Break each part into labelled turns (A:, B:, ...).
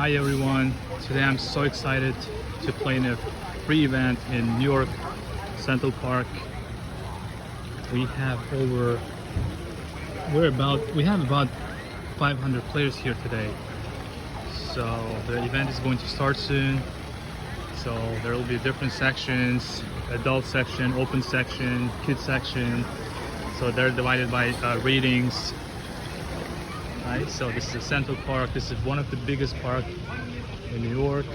A: Hi everyone, today I'm so excited to play in a free event in York Central Park. We have about 500 players here today. So the event is going to start soon. So there will be different sections, adult section, open section, kids section. So they're divided by ratings. Right, so this is a Central Park. This is one of the biggest parks in New York,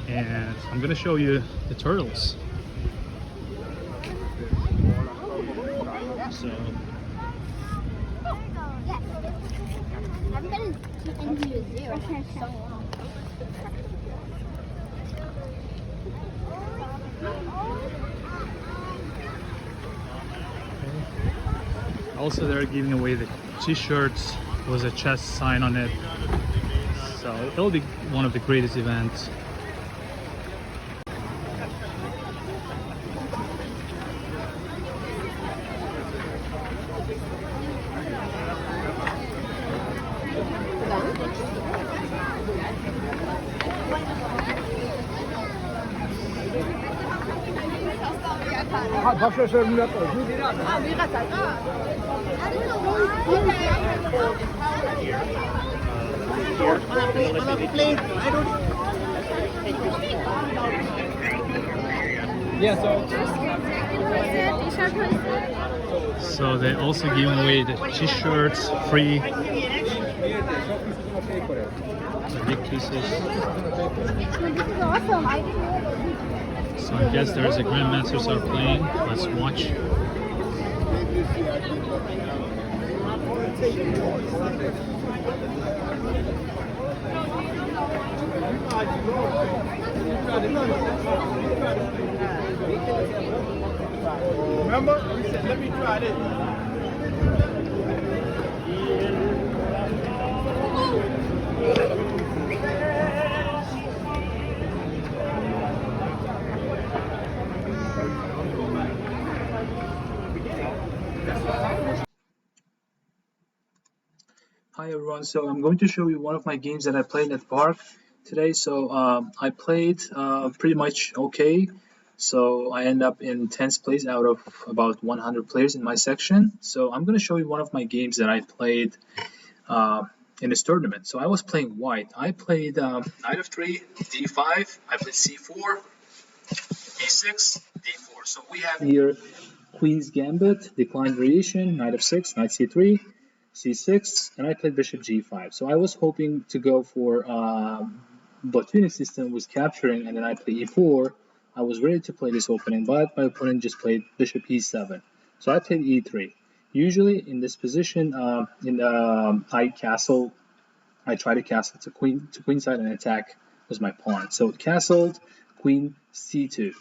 A: and I'm gonna show you the turtles. So
B: I've been into a zoo for so long.
A: also they're giving away the t-shirts. There was a chess sign on it, so it'll be one of the greatest events. So they also give away the t-shirts free. The big pieces.
B: This is awesome. I didn't know.
A: So I guess there's a grandmasters are playing. Let's watch.
C: Remember? He said, let me try this.
A: Hi everyone, so I'm going to show you one of my games that I played at the park today. So I played pretty much okay. So I end up in 10th place out of about 100 players in my section. So I'm going to show you one of my games that I played in this tournament. So I was playing white. I played knight of 3, d5. I played c4, a6, d4. So we have here queen's gambit, declined variation, knight of 6, knight c3, c6, and I played bishop g5. So I was hoping to go for Botvinnik system was capturing, and then I played e4. I was ready to play this opening, but my opponent just played bishop e7. So I played e3. Usually in this position, I try to castle to queenside and attack was my pawn. So castled, queen c2,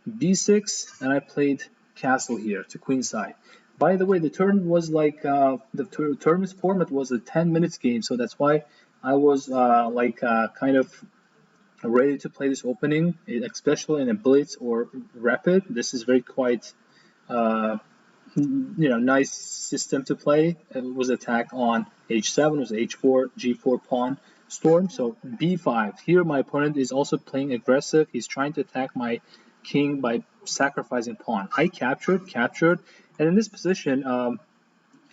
A: b6, and I played castle here to queenside. By the way, the turn was like the tournament format was a 10 minutes game, so that's why I was kind of ready to play this opening, especially in a blitz or rapid. This is very quite nice system to play. It was attack on h7, it was h4, g4 pawn storm. So b5. Here my opponent is also playing aggressive. He's trying to attack my king by sacrificing pawn. I captured, and in this position,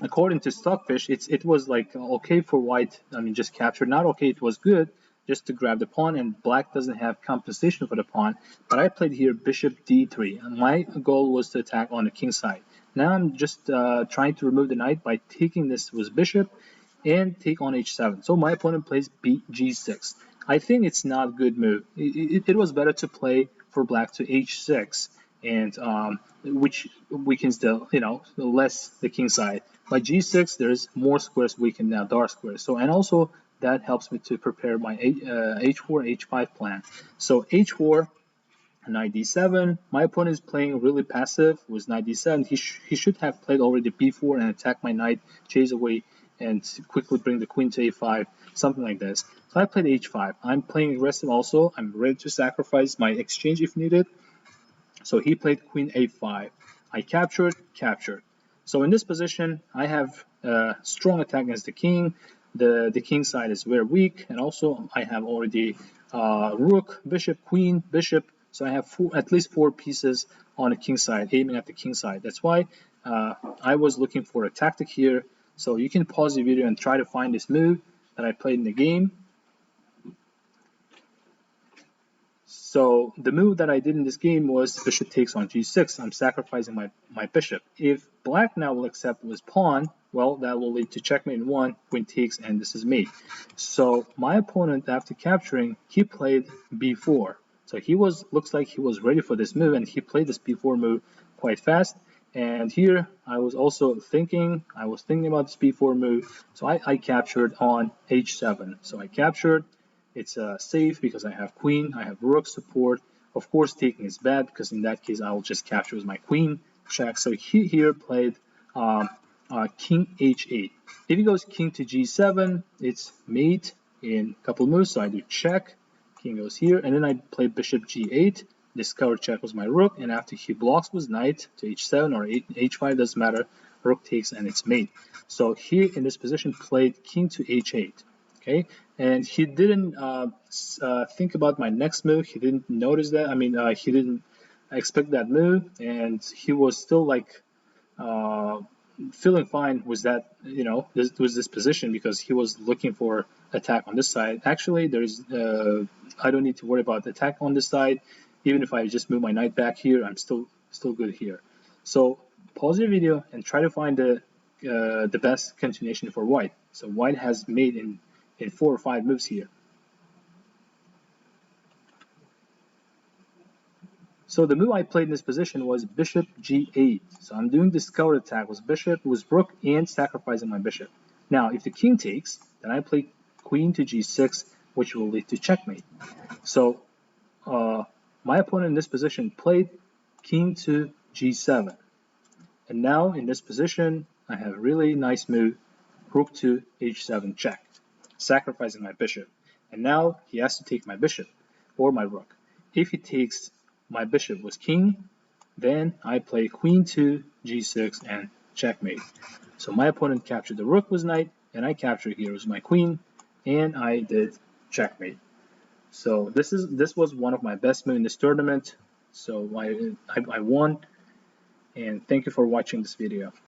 A: according to Stockfish, it was like okay for white. I mean, just captured. Not okay, it was good just to grab the pawn, and black doesn't have compensation for the pawn. But I played here bishop d3. And my goal was to attack on the king side. Now I'm just trying to remove the knight by taking this with bishop and take on h7. So my opponent plays g6. I think it's not a good move. It was better to play for black to h6, and which weakens the less the king side. By g6, there's more squares weakened now, dark squares. So and also that helps me to prepare my h4 h5 plan. So h4. Knight d7. My opponent is playing really passive with knight d7. He should have played already b4 and attack my knight, chase away, and quickly bring the queen to a5, something like this. So I played h5. I'm playing aggressive also. I'm ready to sacrifice my exchange if needed. So he played queen a5. I captured. So in this position, I have a strong attack against the king. the king side is very weak, and also I have already rook, bishop, queen, bishop. So I have at least 4 pieces on the king side, aiming at the king side. That's why I was looking for a tactic here. So you can pause the video and try to find this move that I played in the game. So the move that I did in this game was bishop takes on g6. I'm sacrificing my bishop. If black now will accept with pawn, well, that will lead to checkmate in 1, queen takes, and this is mate. So my opponent, after capturing, he played b4. So he looks like he was ready for this move, and he played this b4 move quite fast. And here I was also thinking about this b4 move, so I captured on h7. So I captured. It's safe because I have queen, I have rook support. Of course, taking is bad because in that case I will just capture with my queen check. So he here played king h8. If he goes king to g7, it's mate in a couple moves. So I do check, king goes here, and then I play bishop g8. Discover check was my rook, and after he blocks with knight to h7 or h5, doesn't matter. Rook takes and it's mate. So he in this position played king to h8. Okay, and he didn't think about my next move. He didn't notice that. I mean, he didn't expect that move, and he was still like feeling fine with that. You know, this position because he was looking for attack on this side. Actually, there's I don't need to worry about attack on this side. Even if I just move my knight back here, I'm still good here. So pause your video and try to find the best continuation for white. So white has made in 4 or 5 moves here. So the move I played in this position was bishop g8. So I'm doing this counter attack with bishop, with rook, and sacrificing my bishop. Now, if the king takes, then I play queen to g6, which will lead to checkmate. So my opponent in this position played king to g7. And now in this position, I have a really nice move, rook to h7 check, sacrificing my bishop. And now he has to take my bishop or my rook. If he takes my bishop with king, then I play queen to g6 and checkmate. So my opponent captured the rook with knight, and I captured here with my queen, and I did checkmate. So this was one of my best moves in this tournament. So I won, and thank you for watching this video.